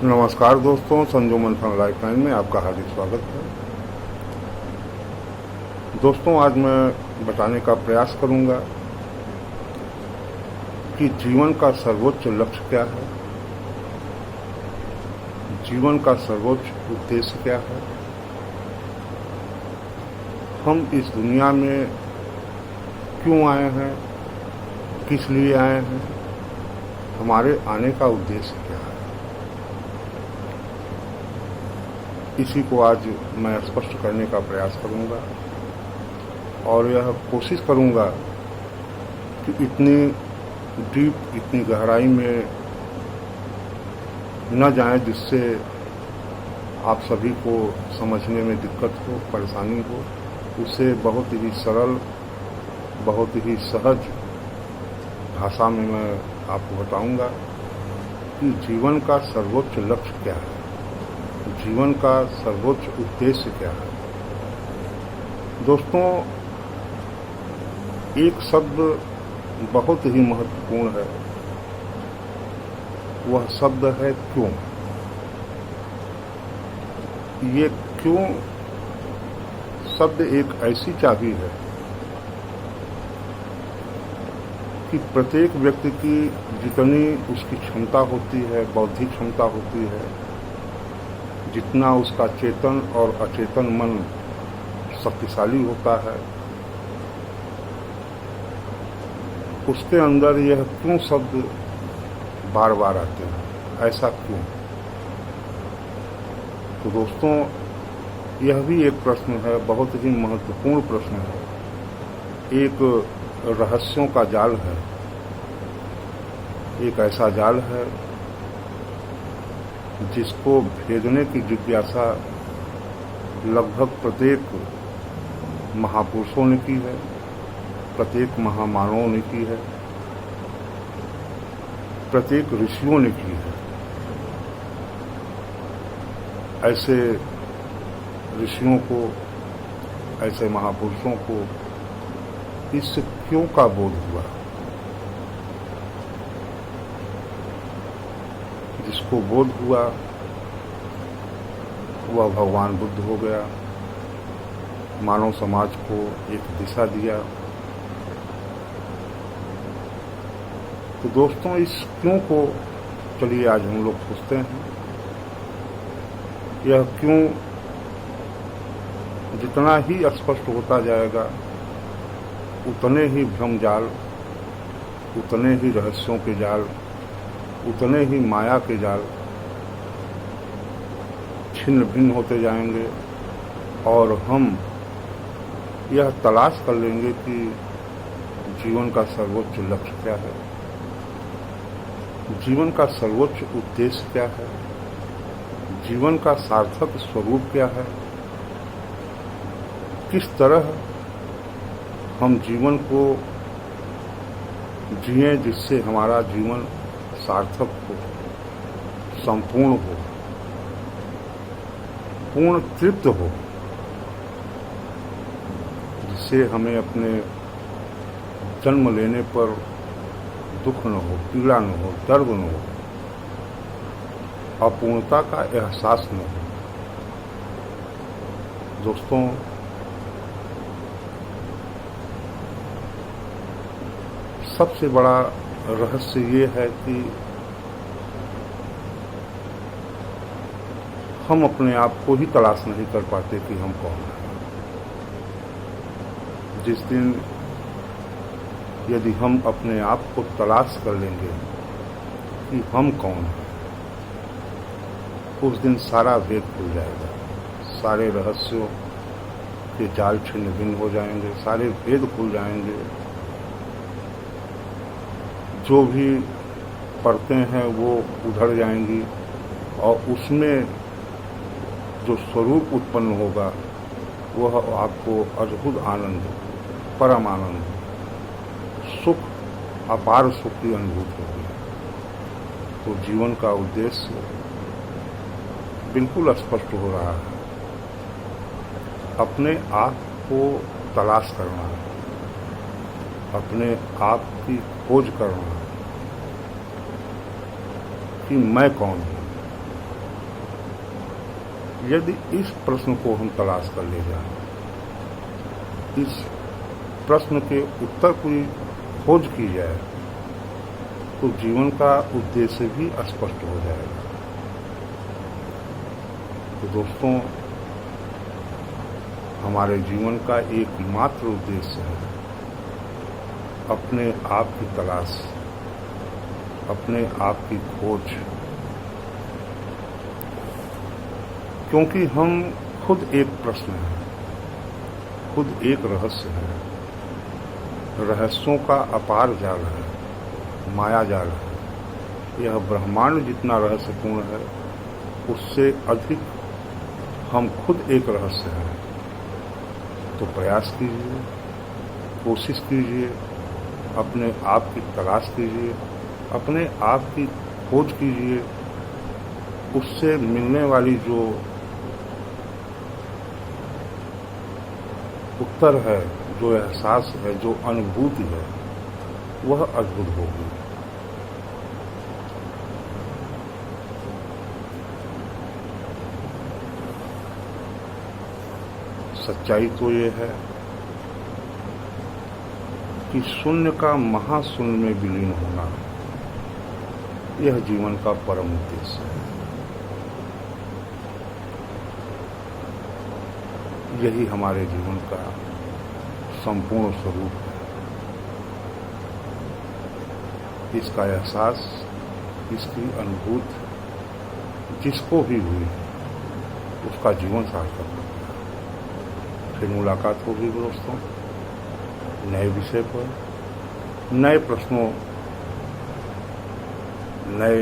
नमस्कार दोस्तों, संजू मंथन लाइफलाइन में आपका हार्दिक स्वागत है। दोस्तों, आज मैं बताने का प्रयास करूंगा कि जीवन का सर्वोच्च लक्ष्य क्या है, जीवन का सर्वोच्च उद्देश्य क्या है, हम इस दुनिया में क्यों आए हैं, किस लिए आए हैं, हमारे आने का उद्देश्य क्या है। इसी को आज मैं स्पष्ट करने का प्रयास करूंगा और यह कोशिश करूंगा कि इतनी डीप, इतनी गहराई में न जाएं जिससे आप सभी को समझने में दिक्कत हो, परेशानी हो। उसे बहुत ही सरल, बहुत ही सहज भाषा में मैं आपको बताऊंगा कि जीवन का सर्वोच्च लक्ष्य क्या है, जीवन का सर्वोच्च उद्देश्य क्या है। दोस्तों, एक शब्द बहुत ही महत्वपूर्ण है, वह शब्द है क्यों। ये क्यों शब्द एक ऐसी चाबी है कि प्रत्येक व्यक्ति की जितनी उसकी क्षमता होती है, बौद्धिक क्षमता होती है, जितना उसका चेतन और अचेतन मन शक्तिशाली होता है, उसके अंदर यह क्यों शब्द बार बार आते हैं। ऐसा क्यों? तो दोस्तों, यह भी एक प्रश्न है, बहुत ही महत्वपूर्ण प्रश्न है। एक रहस्यों का जाल है, एक ऐसा जाल है जिसको भेदने की जिज्ञासा लगभग प्रत्येक महापुरुषों ने की है, प्रत्येक महामानवों ने की है, प्रत्येक ऋषियों ने की है। ऐसे ऋषियों को, ऐसे महापुरुषों को इस क्यों का बोध हुआ। जिसको बोध हुआ वह भगवान बुद्ध हो गया, मानव समाज को एक दिशा दिया। तो दोस्तों, इस क्यों को चलिए आज हम लोग सोचते हैं। यह क्यों जितना ही स्पष्ट होता जाएगा, उतने ही भ्रमजाल, उतने ही रहस्यों के जाल, उतने ही माया के जाल छिन्न भिन्न होते जाएंगे और हम यह तलाश कर लेंगे कि जीवन का सर्वोच्च लक्ष्य क्या है, जीवन का सर्वोच्च उद्देश्य क्या है, जीवन का सार्थक स्वरूप क्या है, किस तरह हम जीवन को जिएं जिससे हमारा जीवन सार्थक हो, संपूर्ण हो, पूर्ण तृप्त हो, जिससे हमें अपने जन्म लेने पर दुख न हो, पीड़ा न हो, दर्द न हो, अपूर्णता का एहसास न हो। दोस्तों, सबसे बड़ा रहस्य ये है कि हम अपने आप को ही तलाश नहीं कर पाते कि हम कौन हैं। जिस दिन यदि हम अपने आप को तलाश कर लेंगे कि हम कौन हैं, उस दिन सारा भेद खुल जाएगा, सारे रहस्यों के जाल छिन्न भिन्न हो जाएंगे, सारे भेद खुल जाएंगे। जो भी परतें हैं वो उधड़ जाएंगी और उसमें जो स्वरूप उत्पन्न होगा वह आपको अद्भुत आनंद, परम आनंद, सुख, अपार सुख की अनुभूति होगी। तो जीवन का उद्देश्य बिल्कुल स्पष्ट हो रहा है, अपने आप को तलाश करना है, अपने आप की खोज करना कि मैं कौन हूँ, यदि इस प्रश्न को हम तलाश कर ले जाएं, इस प्रश्न के उत्तर की खोज की जाए, तो जीवन का उद्देश्य भी स्पष्ट हो जाएगा। तो दोस्तों, हमारे जीवन का एकमात्र उद्देश्य है अपने आप की तलाश, अपने आप की खोज, क्योंकि हम खुद एक प्रश्न हैं, खुद एक रहस्य है, रहस्यों का अपार जाल है, माया जाल है। यह ब्रह्मांड जितना रहस्यपूर्ण है, उससे अधिक हम खुद एक रहस्य हैं। तो प्रयास कीजिए, कोशिश कीजिए, अपने आप की तलाश कीजिए, अपने आप की खोज कीजिए। उससे मिलने वाली जो उत्तर है, जो एहसास है, जो अनुभूति है, वह अद्भुत होगी। सच्चाई तो ये है कि शून्य का महाशून्य में विलीन होना, यह जीवन का परम उद्देश्य है। यही हमारे जीवन का संपूर्ण स्वरूप है। इसका एहसास, इसकी अनुभूति जिसको भी हुई, उसका जीवन सार्थक हो। फिर मुलाकात होगी दोस्तों, नए विषय पर, नए प्रश्नों, नए